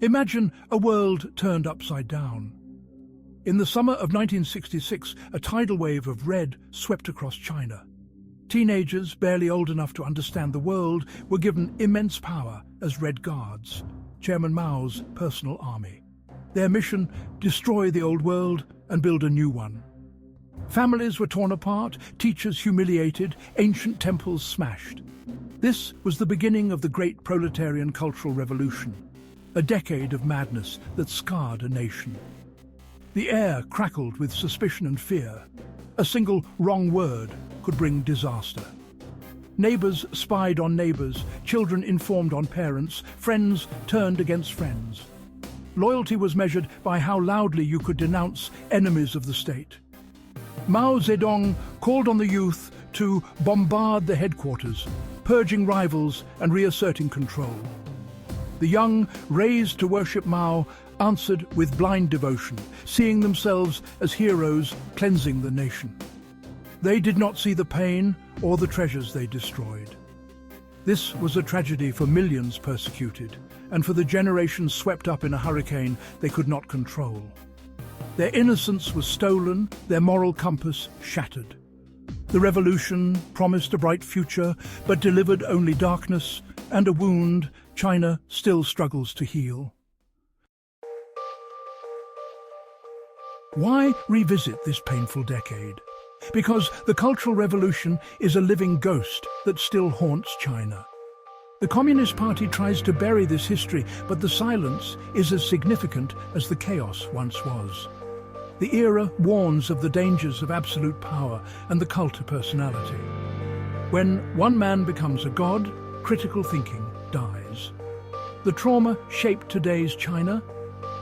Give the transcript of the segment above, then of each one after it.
Imagine a world turned upside down. In the summer of 1966, a tidal wave of red swept across China. Teenagers, barely old enough to understand the world, were given immense power as Red Guards, Chairman Mao's personal army. Their mission: destroy the old world and build a new one. Families were torn apart, teachers humiliated, ancient temples smashed. This was the beginning of the great proletarian cultural revolution, a decade of madness that scarred a nation. The air crackled with suspicion and fear. A single wrong word could bring disaster. Neighbors spied on neighbors, children informed on parents, friends turned against friends. Loyalty was measured by how loudly you could denounce enemies of the state. Mao Zedong called on the youth to bombard the headquarters, purging rivals and reasserting control. The young, raised to worship Mao, answered with blind devotion, seeing themselves as heroes cleansing the nation. They did not see the pain or the treasures they destroyed. This was a tragedy for millions persecuted, and for the generations swept up in a hurricane they could not control. Their innocence was stolen, their moral compass shattered. The revolution promised a bright future, but delivered only darkness and a wound China still struggles to heal. Why revisit this painful decade? Because the Cultural Revolution is a living ghost that still haunts China. The Communist Party tries to bury this history, but the silence is as significant as the chaos once was. The era warns of the dangers of absolute power and the cult of personality. When one man becomes a god, critical thinking dies. The trauma shaped today's China: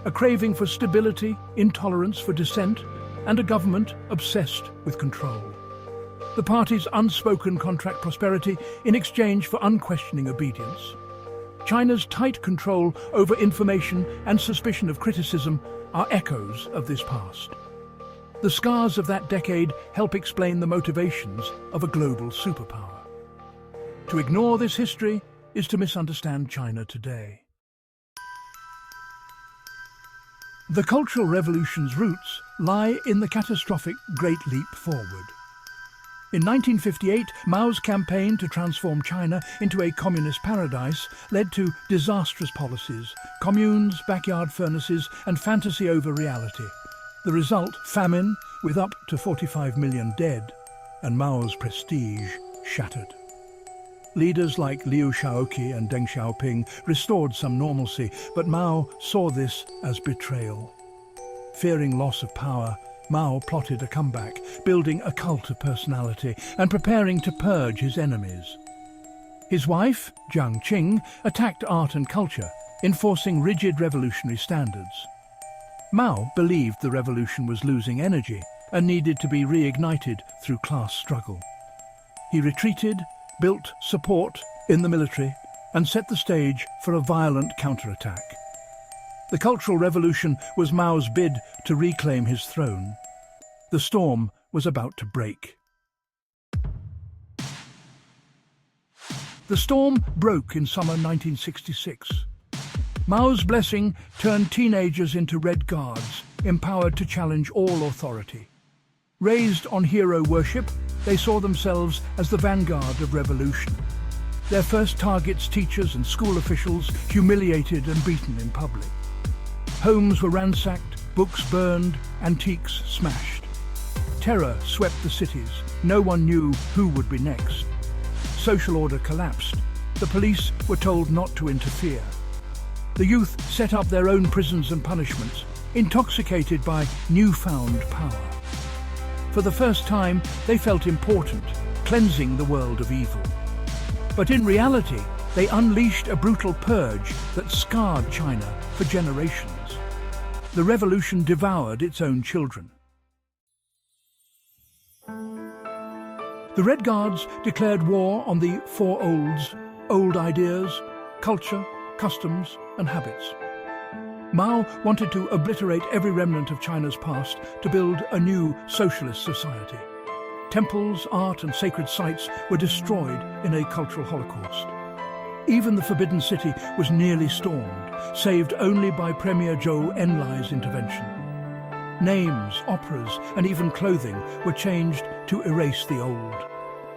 a craving for stability, intolerance for dissent, and a government obsessed with control. The party's unspoken contract prosperity in exchange for unquestioning obedience. China's tight control over information and suspicion of criticism are echoes of this past. The scars of that decade help explain the motivations of a global superpower. To ignore this history is to misunderstand China today. The Cultural Revolution's roots lie in the catastrophic Great Leap Forward. In 1958, Mao's campaign to transform China into a communist paradise led to disastrous policies: communes, backyard furnaces, and fantasy over reality. The result: famine, with up to 45 million dead, and Mao's prestige shattered. Leaders like Liu Shaoqi and Deng Xiaoping restored some normalcy, but Mao saw this as betrayal. Fearing loss of power, Mao plotted a comeback, building a cult of personality and preparing to purge his enemies. His wife, Jiang Qing, attacked art and culture, enforcing rigid revolutionary standards. Mao believed the revolution was losing energy and needed to be reignited through class struggle. He retreated, built support in the military, and set the stage for a violent counterattack. The Cultural Revolution was Mao's bid to reclaim his throne. The storm was about to break. The storm broke in summer 1966. Mao's blessing turned teenagers into Red Guards, empowered to challenge all authority. Raised on hero worship, they saw themselves as the vanguard of revolution. Their first targets: teachers and school officials, humiliated and beaten in public. Homes were ransacked, books burned, antiques smashed. Terror swept the cities. No one knew who would be next. Social order collapsed. The police were told not to interfere. The youth set up their own prisons and punishments, intoxicated by newfound power. For the first time, they felt important, cleansing the world of evil. But in reality, they unleashed a brutal purge that scarred China for generations. The revolution devoured its own children. The Red Guards declared war on the Four Olds: old ideas, culture, customs, and habits. Mao wanted to obliterate every remnant of China's past to build a new socialist society. Temples, art, and sacred sites were destroyed in a cultural holocaust. Even the Forbidden City was nearly stormed, saved only by Premier Zhou Enlai's intervention. Names, operas, and even clothing were changed to erase the old.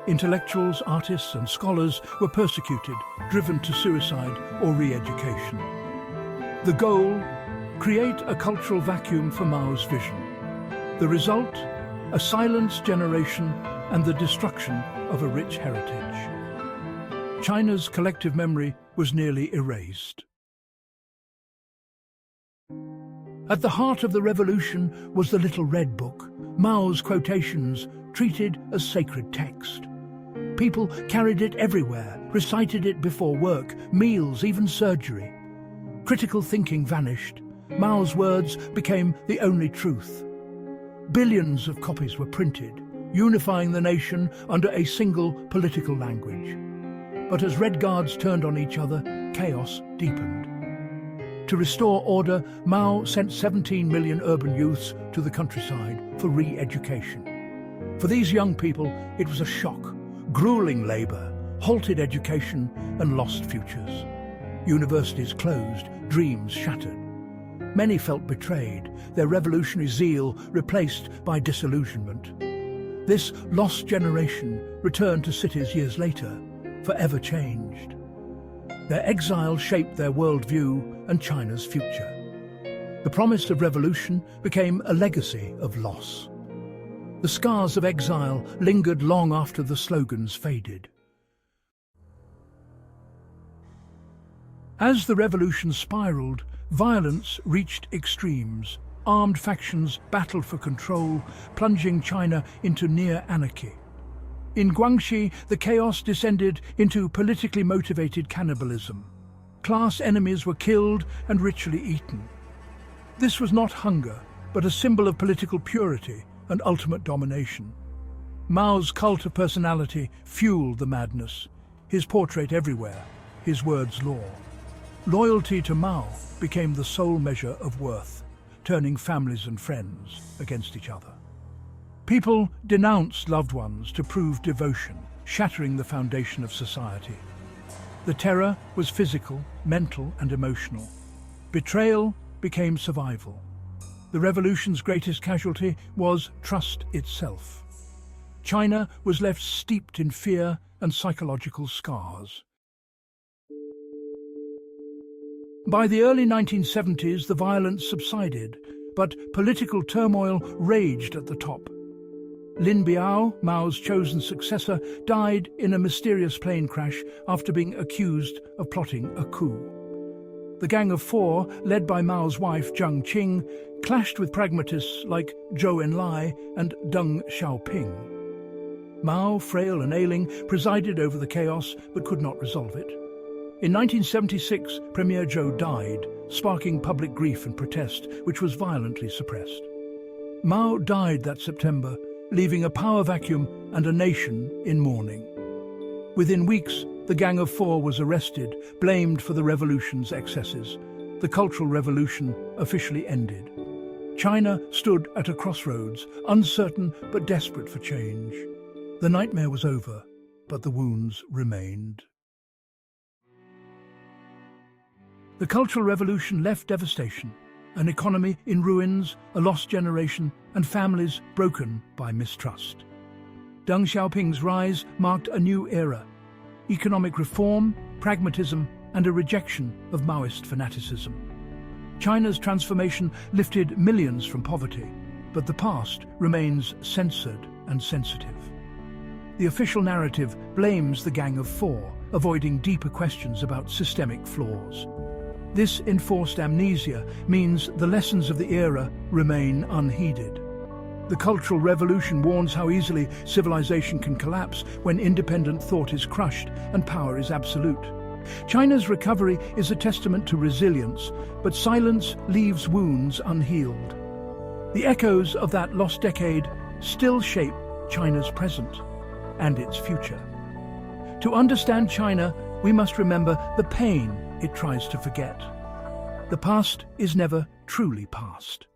Intellectuals, artists, and scholars were persecuted, driven to suicide or re-education. The goal? Create a cultural vacuum for Mao's vision. The result? A silenced generation and the destruction of a rich heritage. China's collective memory was nearly erased. At the heart of the revolution was the Little Red Book, Mao's quotations treated as sacred text. People carried it everywhere, recited it before work, meals, even surgery. Critical thinking vanished. Mao's words became the only truth. Billions of copies were printed, unifying the nation under a single political language. But as Red Guards turned on each other, chaos deepened. To restore order, Mao sent 17 million urban youths to the countryside for re-education. For these young people, it was a shock, grueling labor, halted education, and lost futures. Universities closed, dreams shattered. Many felt betrayed, their revolutionary zeal replaced by disillusionment. This lost generation returned to cities years later, forever changed. Their exile shaped their worldview and China's future. The promise of revolution became a legacy of loss. The scars of exile lingered long after the slogans faded. As the revolution spiraled, violence reached extremes. Armed factions battled for control, plunging China into near anarchy. In Guangxi, the chaos descended into politically motivated cannibalism. Class enemies were killed and ritually eaten. This was not hunger, but a symbol of political purity and ultimate domination. Mao's cult of personality fueled the madness, his portrait everywhere, his words law. Loyalty to Mao became the sole measure of worth, turning families and friends against each other. People denounced loved ones to prove devotion, shattering the foundation of society. The terror was physical, mental, and emotional. Betrayal became survival. The revolution's greatest casualty was trust itself. China was left steeped in fear and psychological scars. By the early 1970s, the violence subsided, but political turmoil raged at the top. Lin Biao, Mao's chosen successor, died in a mysterious plane crash after being accused of plotting a coup. The Gang of Four, led by Mao's wife Jiang Qing, clashed with pragmatists like Zhou Enlai and Deng Xiaoping. Mao, frail and ailing, presided over the chaos but could not resolve it. In 1976, Premier Zhou died, sparking public grief and protest, which was violently suppressed. Mao died that September, leaving a power vacuum and a nation in mourning. Within weeks, the Gang of Four was arrested, blamed for the revolution's excesses. The Cultural Revolution officially ended. China stood at a crossroads, uncertain but desperate for change. The nightmare was over, but the wounds remained. The Cultural Revolution left devastation, an economy in ruins, a lost generation, and families broken by mistrust. Deng Xiaoping's rise marked a new era: economic reform, pragmatism, and a rejection of Maoist fanaticism. China's transformation lifted millions from poverty, but the past remains censored and sensitive. The official narrative blames the Gang of Four, avoiding deeper questions about systemic flaws. This enforced amnesia means the lessons of the era remain unheeded. The Cultural Revolution warns how easily civilization can collapse when independent thought is crushed and power is absolute. China's recovery is a testament to resilience, but silence leaves wounds unhealed. The echoes of that lost decade still shape China's present and its future. To understand China, we must remember the pain it tries to forget. The past is never truly past.